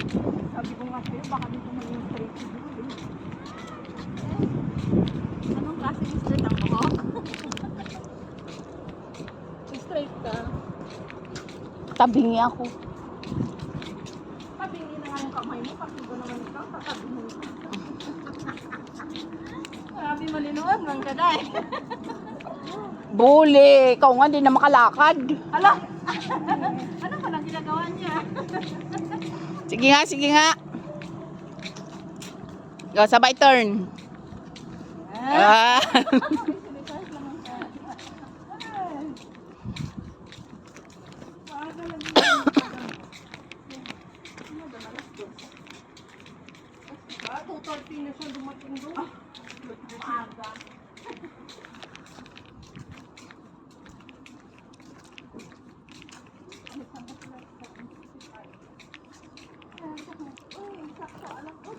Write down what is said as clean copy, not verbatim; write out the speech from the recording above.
Sabi ko nga sa'yo, baka dito maging straight to do eh. Anong klase ng straight ang buhok? Straight ka. Tabingi ako. Tabingi na nga yung kamay mo. Pagkigo naman ikaw, tatabingi ka. Sabi malinood lang ka dahil. Buli, ikaw nga, di na makalakad. Ala! Ano pa lang ginagawa niya? Sige nga, sige nga. Go, sabay turn. Ah. Sinisayos lang ang kaya. Ay. Maaga lang yun. Ano ba, alas 2:30 na siya dumating doon. Maaga. Uy, sakto, alam ko.